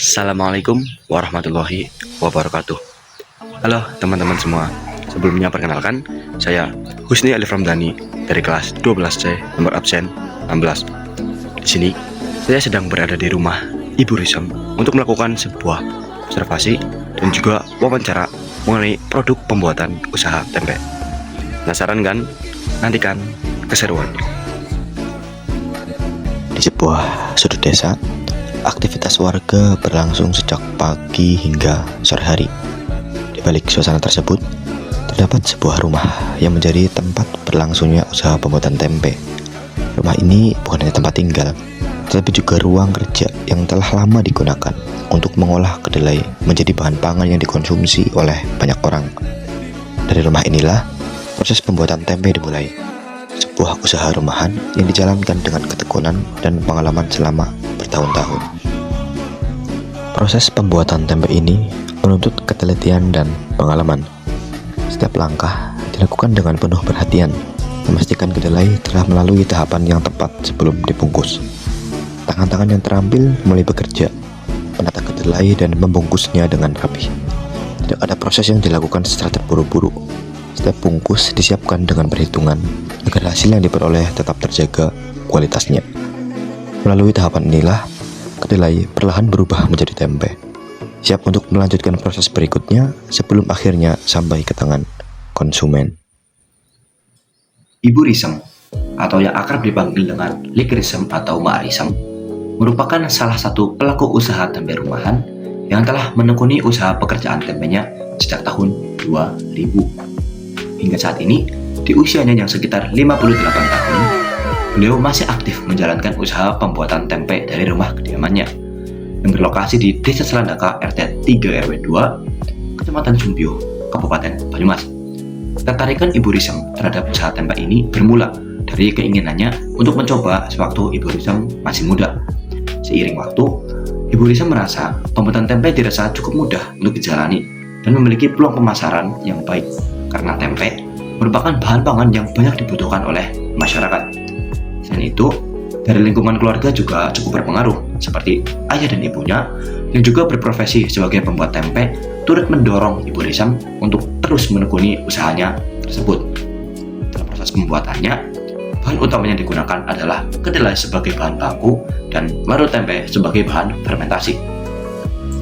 Assalamualaikum warahmatullahi wabarakatuh. Halo teman-teman semua. Sebelumnya perkenalkan, saya Husni Alif Ramdhani dari kelas 12C nomor absen 16. Di sini saya sedang berada di rumah Ibu Risem untuk melakukan sebuah observasi dan juga wawancara mengenai produk pembuatan usaha tempe. Penasaran kan? Nantikan keseruan. Di sebuah sudut desa, aktivitas warga berlangsung sejak pagi hingga sore hari. Di balik suasana tersebut, terdapat sebuah rumah yang menjadi tempat berlangsungnya usaha pembuatan tempe. Rumah ini bukan hanya tempat tinggal, tetapi juga ruang kerja yang telah lama digunakan untuk mengolah kedelai menjadi bahan pangan yang dikonsumsi oleh banyak orang. Dari rumah inilah proses pembuatan tempe dimulai. Sebuah usaha rumahan yang dijalankan dengan ketekunan dan pengalaman selama bertahun-tahun. Proses pembuatan tempe ini menuntut ketelitian dan pengalaman. Setiap langkah dilakukan dengan penuh perhatian, memastikan kedelai telah melalui tahapan yang tepat sebelum dibungkus. Tangan-tangan yang terampil mulai bekerja, menata kedelai dan membungkusnya dengan rapi. Tidak ada proses yang dilakukan secara terburu-buru. Setiap bungkus disiapkan dengan perhitungan agar hasil yang diperoleh tetap terjaga kualitasnya. Melalui tahapan inilah, kedelai perlahan berubah menjadi tempe, siap untuk melanjutkan proses berikutnya sebelum akhirnya sampai ke tangan konsumen. Ibu Risem, atau yang akrab dipanggil dengan Lik Risem atau Mak Risem, merupakan salah satu pelaku usaha tempe rumahan yang telah menekuni usaha pekerjaan tempenya sejak tahun 2000. Hingga saat ini, di usianya yang sekitar 58 tahun, beliau masih aktif menjalankan usaha pembuatan tempe dari rumah kediamannya yang berlokasi di Desa Selandaka RT 3 RW 2, Kecamatan Sumpio, Kabupaten Banyumas. Ketertarikan Ibu Risem terhadap usaha tempe ini bermula dari keinginannya untuk mencoba sewaktu Ibu Risem masih muda. Seiring waktu, Ibu Risem merasa pembuatan tempe dirasa cukup mudah untuk dijalani dan memiliki peluang pemasaran yang baik karena tempe merupakan bahan pangan yang banyak dibutuhkan oleh masyarakat. Selain itu, dari lingkungan keluarga juga cukup berpengaruh, seperti ayah dan ibunya yang juga berprofesi sebagai pembuat tempe turut mendorong Ibu Risem untuk terus menekuni usahanya tersebut. Dalam proses pembuatannya, bahan utamanya digunakan adalah kedelai sebagai bahan baku dan larut tempe sebagai bahan fermentasi.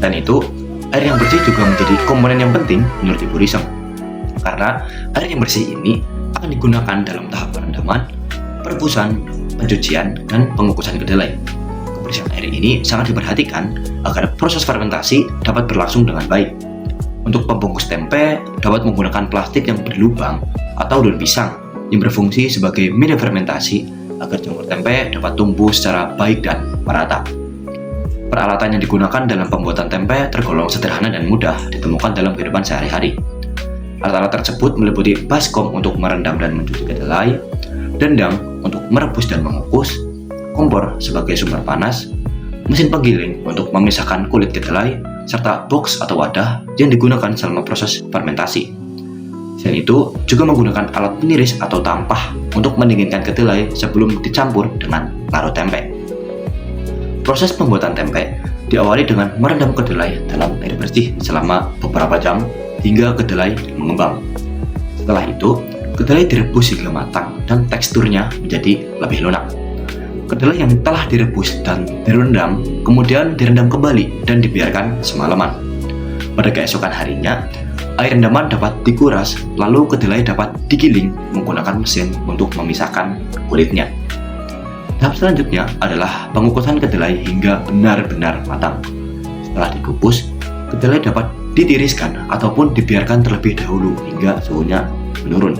Dan itu, air yang bersih juga menjadi komponen yang penting menurut Ibu Risem, karena air yang bersih ini akan digunakan dalam tahap perendaman, perebusan, pencucian, dan pengukusan kedelai. Kebersihan air ini sangat diperhatikan agar proses fermentasi dapat berlangsung dengan baik. Untuk pembungkus tempe dapat menggunakan plastik yang berlubang atau daun pisang yang berfungsi sebagai media fermentasi agar jamur tempe dapat tumbuh secara baik dan merata. Peralatan yang digunakan dalam pembuatan tempe tergolong sederhana dan mudah ditemukan dalam kehidupan sehari-hari. Alat-alat tersebut meliputi baskom untuk merendam dan mencuci kedelai, dendang untuk merebus dan mengukus, kompor sebagai sumber panas, mesin penggiling untuk memisahkan kulit kedelai, serta box atau wadah yang digunakan selama proses fermentasi. Selain itu, juga menggunakan alat peniris atau tampah untuk mendinginkan kedelai sebelum dicampur dengan larut tempe. Proses pembuatan tempe diawali dengan merendam kedelai dalam air bersih selama beberapa jam hingga kedelai mengembang. Setelah itu, kedelai direbus hingga matang dan teksturnya menjadi lebih lunak. Kedelai yang telah direbus dan direndam kemudian direndam kembali dan dibiarkan semalaman. Pada keesokan harinya, air rendaman dapat dikuras, lalu kedelai dapat digiling menggunakan mesin untuk memisahkan kulitnya. Tahap selanjutnya adalah pengukusan kedelai hingga benar-benar matang. Setelah dikukus, kedelai dapat ditiriskan ataupun dibiarkan terlebih dahulu hingga suhunya menurun.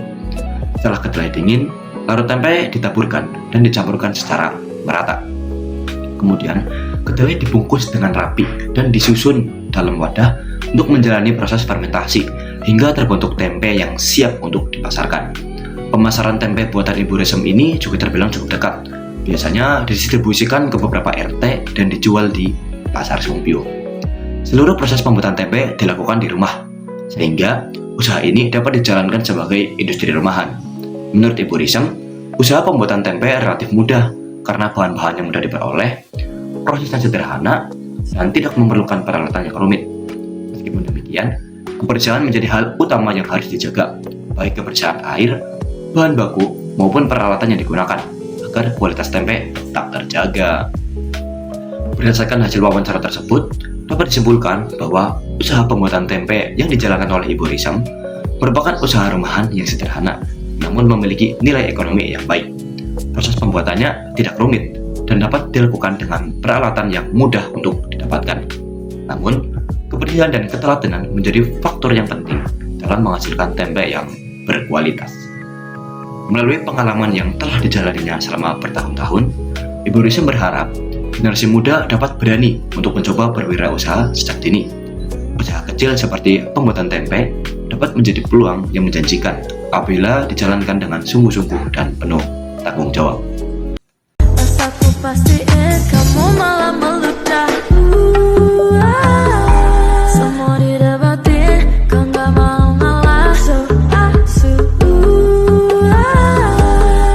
Setelah kedelai dingin, larut tempe ditaburkan dan dicampurkan secara merata. Kemudian, kedelai dibungkus dengan rapi dan disusun dalam wadah untuk menjalani proses fermentasi hingga terbentuk tempe yang siap untuk dipasarkan. Pemasaran tempe buatan Ibu Risem ini juga terbilang cukup dekat. Biasanya didistribusikan ke beberapa RT dan dijual di Pasar Sumpio. Seluruh proses pembuatan tempe dilakukan di rumah, sehingga usaha ini dapat dijalankan sebagai industri rumahan. Menurut Ibu Risem, usaha pembuatan tempe relatif mudah karena bahan-bahan yang mudah diperoleh, prosesnya sederhana, dan tidak memerlukan peralatan yang rumit. Meskipun demikian, kebersihan menjadi hal utama yang harus dijaga, baik kebersihan air, bahan baku, maupun peralatan yang digunakan, agar kualitas tempe tetap terjaga. Berdasarkan hasil wawancara tersebut, dapat disimpulkan bahwa usaha pembuatan tempe yang dijalankan oleh Ibu Risem merupakan usaha rumahan yang sederhana, namun memiliki nilai ekonomi yang baik. Proses pembuatannya tidak rumit dan dapat dilakukan dengan peralatan yang mudah untuk didapatkan. Namun, kebersihan dan ketelatenan menjadi faktor yang penting dalam menghasilkan tempe yang berkualitas. Melalui pengalaman yang telah dijalaninya selama bertahun-tahun, Ibu Risem berharap generasi muda dapat berani untuk mencoba berwirausaha sejak dini. Usaha kecil seperti pembuatan tempe dapat menjadi peluang yang menjanjikan apabila dijalankan dengan sungguh-sungguh dan penuh tanggung jawab. Aku pastiin kamu malah meludah. Semua didapatin, kau gak mau ngalah.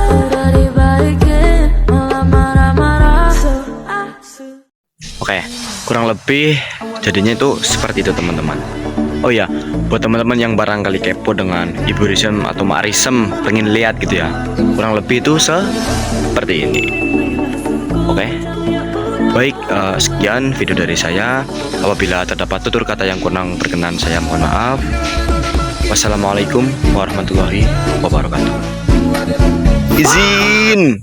Udah dibalikin, malah marah-marah. Oke, kurang lebih jadinya itu seperti itu teman-teman. Oh ya, buat teman-teman yang barangkali kepo dengan Ibu Risem atau Mak Risem, pengen lihat gitu ya, kurang lebih itu seperti ini. Oke, baik, sekian video dari saya. Apabila terdapat tutur kata yang kurang berkenan, saya mohon maaf. Wassalamualaikum warahmatullahi wabarakatuh. Izin.